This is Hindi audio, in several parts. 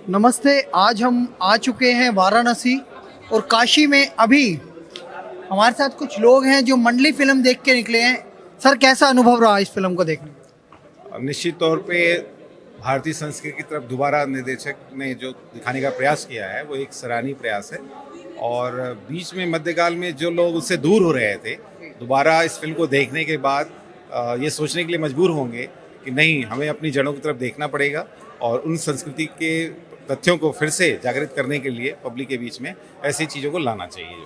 नमस्ते। आज हम आ चुके हैं वाराणसी और काशी में। अभी हमारे साथ कुछ लोग हैं जो मंडली फिल्म देख के निकले हैं। सर, कैसा अनुभव रहा इस फिल्म को देखने में? निश्चित तौर पे भारतीय संस्कृति की तरफ दोबारा निर्देशक ने जो दिखाने का प्रयास किया है वो एक सराहनीय प्रयास है। और बीच में मध्यकाल में जो लोग उससे दूर हो रहे थे, दोबारा इस फिल्म को देखने के बाद ये सोचने के लिए मजबूर होंगे कि नहीं, हमें अपनी जड़ों की तरफ देखना पड़ेगा और उन संस्कृति के तथ्यों को फिर से जागृत करने के लिए पब्लिक के बीच में ऐसी चीज़ों को लाना चाहिए।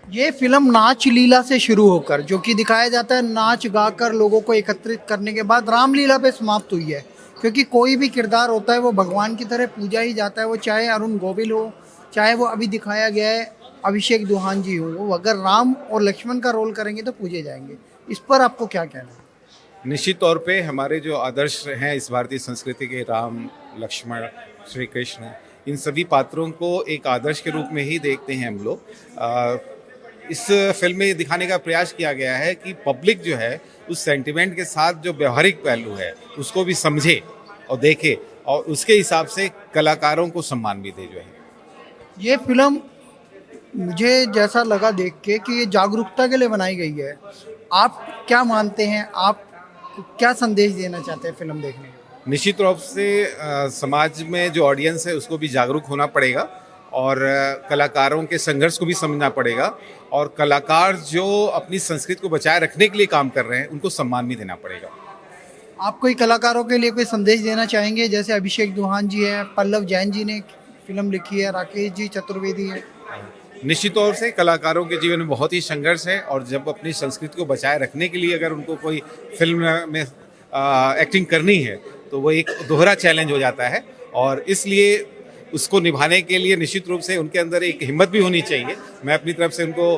ये फिल्म नाच लीला से शुरू होकर, जो कि दिखाया जाता है नाच गाकर लोगों को एकत्रित करने के बाद, रामलीला पे समाप्त हुई है। क्योंकि कोई भी किरदार होता है वो भगवान की तरह पूजा ही जाता है। वो चाहे अरुण गोविल हो, चाहे वो अभी दिखाया गया है अभिषेक दुहान जी हो, वो अगर राम और लक्ष्मण का रोल करेंगे तो पूजे जाएंगे। इस पर आपको क्या कहना है? निश्चित तौर पे हमारे जो आदर्श हैं इस भारतीय संस्कृति के, राम, लक्ष्मण, श्री कृष्ण, इन सभी पात्रों को एक आदर्श के रूप में ही देखते हैं हम लोग। इस फिल्म में दिखाने का प्रयास किया गया है कि पब्लिक जो है उस सेंटिमेंट के साथ जो व्यवहारिक पहलू है उसको भी समझे और देखे और उसके हिसाब से कलाकारों को सम्मान भी दे जो है। ये फिल्म मुझे जैसा लगा देख के कि ये जागरूकता के लिए बनाई गई है। आप क्या मानते हैं? आप क्या संदेश देना चाहते हैं फिल्म देखने के? निश्चित रूप से समाज में जो ऑडियंस है उसको भी जागरूक होना पड़ेगा और कलाकारों के संघर्ष को भी समझना पड़ेगा और कलाकार जो अपनी संस्कृति को बचाए रखने के लिए काम कर रहे हैं उनको सम्मान भी देना पड़ेगा। आप कोई कलाकारों के लिए कोई संदेश देना चाहेंगे? जैसे अभिषेक दुहान जी है, पल्लव जैन जी ने फिल्म लिखी है, राकेश जी चतुर्वेदी है। निश्चित तौर से कलाकारों के जीवन में बहुत ही संघर्ष है और जब अपनी संस्कृति को बचाए रखने के लिए अगर उनको कोई फिल्म में एक्टिंग करनी है तो वो एक दोहरा चैलेंज हो जाता है और इसलिए उसको निभाने के लिए निश्चित रूप से उनके अंदर एक हिम्मत भी होनी चाहिए। मैं अपनी तरफ से उनको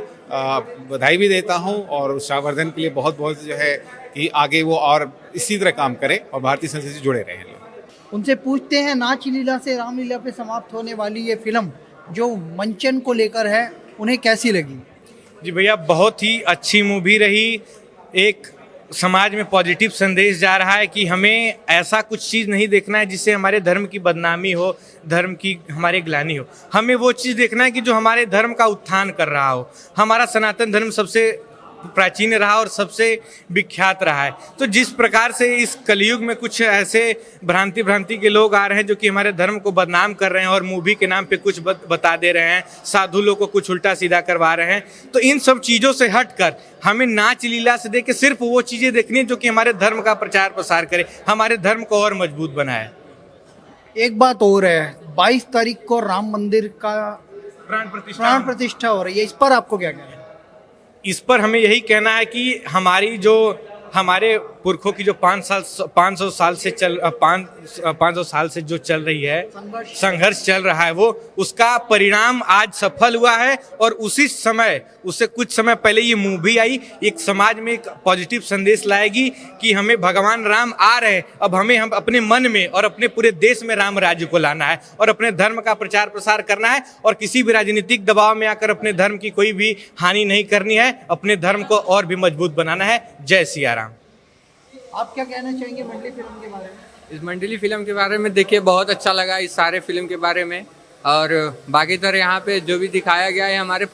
बधाई भी देता हूं और उत्साहवर्धन के लिए बहुत बहुत जो है कि आगे वो और इसी तरह काम करें और भारतीय संस्कृति से जुड़े रहें लोग। उनसे पूछते हैं, नाच लीला से रामलीला पे समाप्त होने वाली ये फिल्म जो मंचन को लेकर है, उन्हें कैसी लगी? जी भैया, बहुत ही अच्छी मूवी रही। एक समाज में पॉजिटिव संदेश जा रहा है कि हमें ऐसा कुछ चीज़ नहीं देखना है जिससे हमारे धर्म की बदनामी हो, धर्म की हमारे ग्लानि हो। हमें वो चीज़ देखना है कि जो हमारे धर्म का उत्थान कर रहा हो। हमारा सनातन धर्म सबसे प्राचीन रहा और सबसे विख्यात रहा है। तो जिस प्रकार से इस कलयुग में कुछ ऐसे भ्रांति के लोग आ रहे हैं जो कि हमारे धर्म को बदनाम कर रहे हैं और मूवी के नाम पे कुछ बता दे रहे हैं, साधु लोग को कुछ उल्टा सीधा करवा रहे हैं, तो इन सब चीज़ों से हटकर हमें नाच लीला से देख के सिर्फ वो चीज़ें देखनी है जो कि हमारे धर्म का प्रचार प्रसार करे, हमारे धर्म को और मजबूत बनाए। एक बात और है, 22 तारीख को राम मंदिर का प्राण प्रतिष्ठा हो रही है। इस पर आपको क्या कहना है? इस पर हमें यही कहना है कि हमारे पुरखों की जो 500 साल से जो चल रही है संघर्ष चल रहा है, वो उसका परिणाम आज सफल हुआ है। और उससे कुछ समय पहले ये मूवी आई, एक समाज में एक पॉजिटिव संदेश लाएगी कि हमें भगवान राम आ रहे हैं। अब हम अपने मन में और अपने पूरे देश में राम राज्य को लाना है और अपने धर्म का प्रचार प्रसार करना है और किसी भी राजनीतिक दबाव में आकर अपने धर्म की कोई भी हानि नहीं करनी है, अपने धर्म को और भी मजबूत बनाना है। जय सिया राम। आप क्या कहना चाहेंगे मंडली फिल्म के बारे में? इस मंडली फिल्म के बारे में देखिए, बहुत अच्छा लगा इस सारे फिल्म के बारे में। और बाकी तरह यहाँ पे जो भी दिखाया गया है हमारे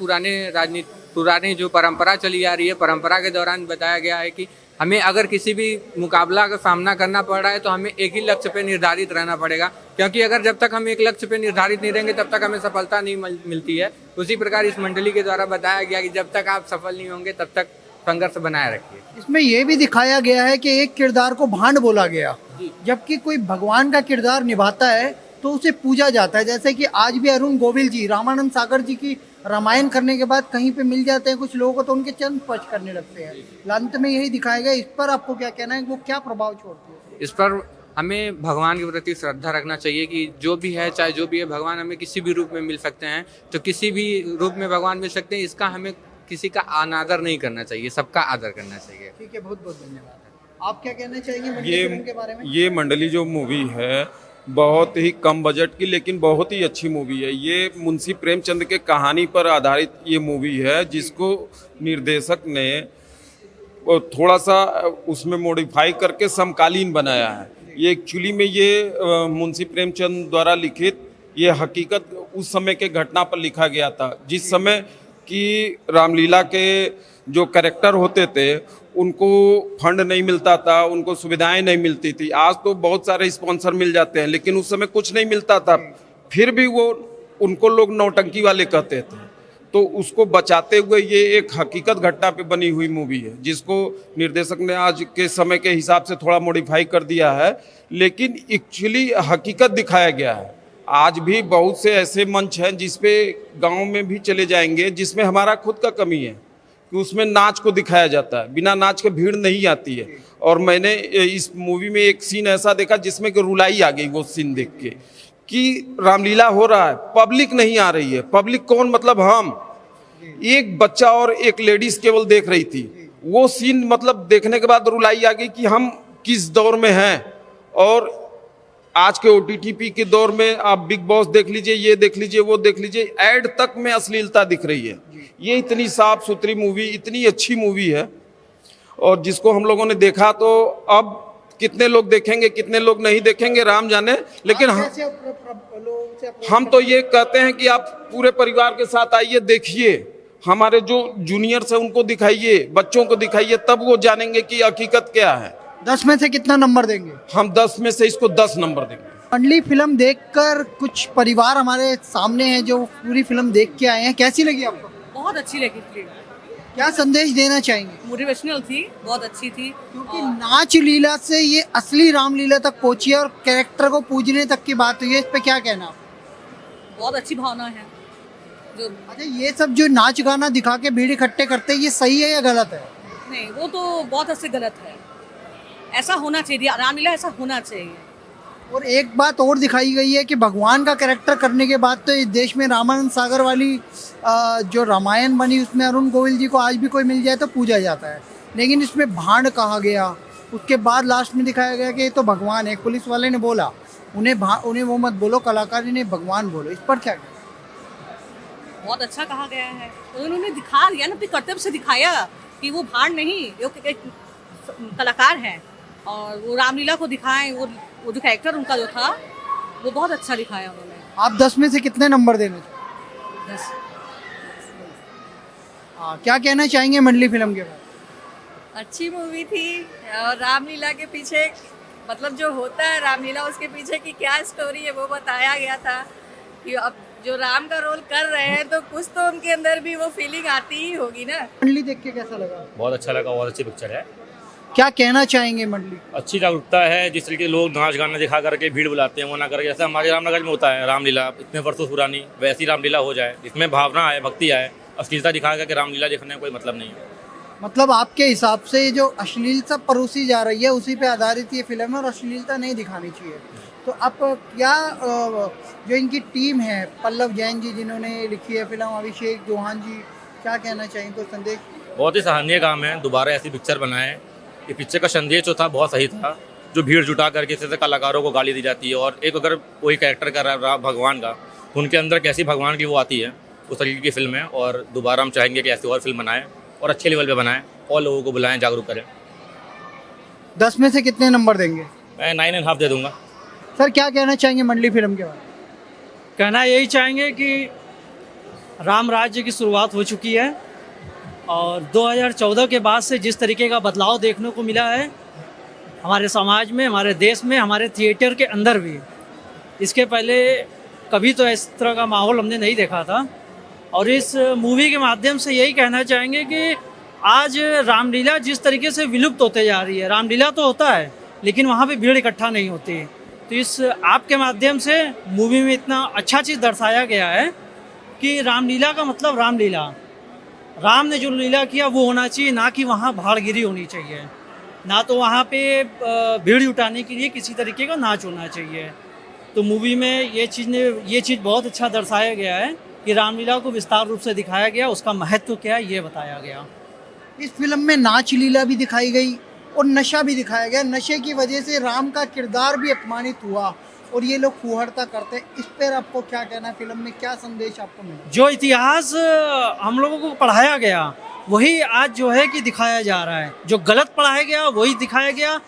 पुरानी जो परंपरा चली आ रही है, परंपरा के दौरान बताया गया है कि हमें अगर किसी भी मुकाबला का सामना करना पड़ रहा है तो हमें एक ही लक्ष्य पे निर्धारित रहना पड़ेगा, क्योंकि अगर जब तक हम एक लक्ष्य पे निर्धारित नहीं रहेंगे तब तक हमें सफलता नहीं मिलती है। उसी प्रकार इस मंडली के द्वारा बताया गया कि जब तक आप सफल नहीं होंगे तब तक संघर्ष बनाए रखिए। इसमें यह भी दिखाया गया है कि एक किरदार को भांड बोला गया, जबकि कोई भगवान का किरदार निभाता है तो उसे पूजा जाता है। जैसे कि आज भी अरुण गोविल जी रामानंद सागर जी की रामायण करने के बाद कहीं पे मिल जाते हैं कुछ लोगों को, तो उनके चरण स्पर्श करने लगते हैं। अंत में यही दिखाया गया। इस पर आपको क्या कहना है? वो क्या प्रभाव छोड़ती है? इस पर हमें भगवान के प्रति श्रद्धा रखना चाहिए कि जो भी है, चाहे जो भी है, भगवान हमें किसी भी रूप में मिल सकते हैं, तो किसी भी रूप में भगवान मिल सकते हैं। इसका हमें किसी का अनादर नहीं करना चाहिए, सबका आदर करना चाहिए। ठीक है, बहुत बहुत धन्यवाद। आप क्या कहना चाहेंगे मंडली फिल्म के बारे में? ये मंडली जो मूवी है बहुत ही कम बजट की लेकिन बहुत ही अच्छी मूवी है। ये मुंशी प्रेमचंद के कहानी पर आधारित ये मूवी है, जिसको निर्देशक ने थोड़ा सा उसमें मॉडिफाई करके समकालीन बनाया है। ये एक्चुअली में ये मुंशी प्रेमचंद द्वारा लिखित ये हकीकत उस समय के घटना पर लिखा गया था, जिस समय कि रामलीला के जो कैरेक्टर होते थे उनको फंड नहीं मिलता था, उनको सुविधाएं नहीं मिलती थी। आज तो बहुत सारे स्पॉन्सर मिल जाते हैं, लेकिन उस समय कुछ नहीं मिलता था, फिर भी वो उनको लोग नौटंकी वाले कहते थे। तो उसको बचाते हुए ये एक हकीकत घटना पे बनी हुई मूवी है, जिसको निर्देशक ने आज के समय के हिसाब से थोड़ा मॉडिफाई कर दिया है, लेकिन एक्चुअली हकीकत दिखाया गया है। आज भी बहुत से ऐसे मंच हैं जिसपे गांव में भी चले जाएंगे, जिसमें हमारा खुद का कमी है कि उसमें नाच को दिखाया जाता है, बिना नाच के भीड़ नहीं आती है। और मैंने इस मूवी में एक सीन ऐसा देखा जिसमें कि रुलाई आ गई वो सीन देख के कि रामलीला हो रहा है, पब्लिक नहीं आ रही है। पब्लिक कौन? मतलब हम, एक बच्चा और एक लेडीज केवल देख रही थी। वो सीन मतलब देखने के बाद रुलाई आ गई कि हम किस दौर में हैं। और आज के OTT के दौर में आप बिग बॉस देख लीजिए, ये देख लीजिए, वो देख लीजिए, ऐड तक में अश्लीलता दिख रही है। ये इतनी साफ सुथरी मूवी, इतनी अच्छी मूवी है, और जिसको हम लोगों ने देखा, तो अब कितने लोग देखेंगे कितने लोग नहीं देखेंगे राम जाने। लेकिन हम तो ये कहते हैं कि आप पूरे परिवार के साथ आइए, देखिए, हमारे जो जूनियर्स हैं उनको दिखाइए, बच्चों को दिखाइए, तब वो जानेंगे कि हकीकत क्या है। 10 में से कितना नंबर देंगे? हम 10 में से इसको 10 नंबर देंगे। मंडली फिल्म देखकर कुछ परिवार हमारे सामने हैं जो पूरी फिल्म देख के आए हैं, कैसी लगी आपको? बहुत अच्छी लगी फिल्म, क्या संदेश देना चाहेंगे? मोटिवेशनल थी, बहुत अच्छी थी। क्योंकि नाच लीला से ये असली रामलीला तक पहुंची है और कैरेक्टर को पूजने तक की बात हुई है, इस पे क्या कहना आप? बहुत अच्छी भावना है जो। अच्छा, ये सब जो नाच गाना दिखा के भीड़ इकट्ठे करते हैं, ये सही है या गलत है? नहीं, वो तो बहुत हद से गलत है। ऐसा होना चाहिए, रामलीला ऐसा होना चाहिए। और एक बात और दिखाई गई है कि भगवान का कैरेक्टर करने के बाद तो इस देश में रामानंद सागर वाली जो रामायण बनी उसमें अरुण गोविल जी को आज भी कोई मिल जाए तो पूजा जाता है, लेकिन इसमें भांड कहा गया। उसके बाद लास्ट में दिखाया गया कि ये तो भगवान है। पुलिस वाले ने बोला उन्हें वो मत बोलो, कलाकार ने भगवान बोलो। इस पर क्या? बहुत अच्छा कहा गया है, तो उन्होंने दिखा दिया ना, अपने कर्तव्य से दिखाया कि वो भांड नहीं, एक कलाकार है। और वो रामलीला को दिखाएं, वो जो कैरेक्टर उनका जो था वो बहुत अच्छा दिखाया उन्होंने। आप 10 में से कितने नंबर देने? 10। क्या कहना चाहेंगे मंडली फिल्म के बारे में? अच्छी मूवी थी, और रामलीला के पीछे मतलब जो होता है रामलीला, उसके पीछे की क्या स्टोरी है वो बताया गया था कि अब जो राम का रोल कर रहे हैं तो कुछ तो उनके अंदर भी वो फीलिंग आती ही होगी ना। मंडली देख के कैसा लगा? बहुत अच्छा लगा, बहुत अच्छी पिक्चर है। क्या कहना चाहेंगे मंडली? अच्छी जागरूकता है, जिस तरीके लोग नाच गाना दिखा करके भीड़ बुलाते हैं वो ना करके, जैसे हमारे रामनगर में होता है रामलीला इतने वर्षों पुरानी, वैसी रामलीला हो जाए, इसमें भावना आए, भक्ति आए। अश्लीलता दिखा करके रामलीला देखने का कोई मतलब नहीं है। मतलब आपके हिसाब से जो अश्लीलता परोसी जा रही है उसी पे आधारित ये फिल्म है और अश्लीलता नहीं दिखानी चाहिए। तो अब क्या जो इनकी टीम है, पल्लव जैन जी जिन्होंने लिखी है फिल्म, अभिषेक चौहान जी, क्या कहना चाहेंगे? कोई संदेश? बहुत ही सराहनीय काम है, दोबारा ऐसी पिक्चर बनाए। ये पिक्चर का संदेश जो था बहुत सही था, जो भीड़ जुटा करके जैसे कलाकारों को गाली दी जाती है, और एक अगर कोई कैरेक्टर कर रहा है भगवान का, उनके अंदर कैसी भगवान की वो आती है, उस तरीके की फिल्म है। और दोबारा हम चाहेंगे कि ऐसी और फिल्म बनाएं और अच्छे लेवल पे बनाएं और लोगों को बुलाएं, जागरूक करें। 10 में से कितने नंबर देंगे? मैं 9.5 दे दूंगा। सर, क्या कहना चाहेंगे मंडली फिल्म के बारे में? कहना यही चाहेंगे कि राम राज्य की शुरुआत हो चुकी है, और 2014 के बाद से जिस तरीके का बदलाव देखने को मिला है हमारे समाज में, हमारे देश में, हमारे थिएटर के अंदर भी, इसके पहले कभी तो इस तरह का माहौल हमने नहीं देखा था। और इस मूवी के माध्यम से यही कहना चाहेंगे कि आज रामलीला जिस तरीके से विलुप्त होते जा रही है, रामलीला तो होता है लेकिन वहाँ पे भीड़ इकट्ठा नहीं होती। तो इस आपके माध्यम से मूवी में इतना अच्छा चीज़ दर्शाया गया है कि रामलीला का मतलब रामलीला, राम ने जो लीला किया वो होना चाहिए, ना कि वहाँ भाड़गिरी होनी चाहिए, ना तो वहाँ पे भीड़ जुटाने के लिए किसी तरीके का नाच होना चाहिए। तो मूवी में ये चीज़ बहुत अच्छा दर्शाया गया है कि रामलीला को विस्तार रूप से दिखाया गया, उसका महत्व क्या है ये बताया गया। इस फिल्म में नाच लीला भी दिखाई गई और नशा भी दिखाया गया। नशे की वजह से राम का किरदार भी अपमानित हुआ और ये लोग फुहड़ता करते हैं। इस पर आपको क्या कहना है? फिल्म में क्या संदेश आपको मिला? जो इतिहास हम लोगों को पढ़ाया गया वही आज जो है कि दिखाया जा रहा है, जो गलत पढ़ाया गया वही दिखाया गया।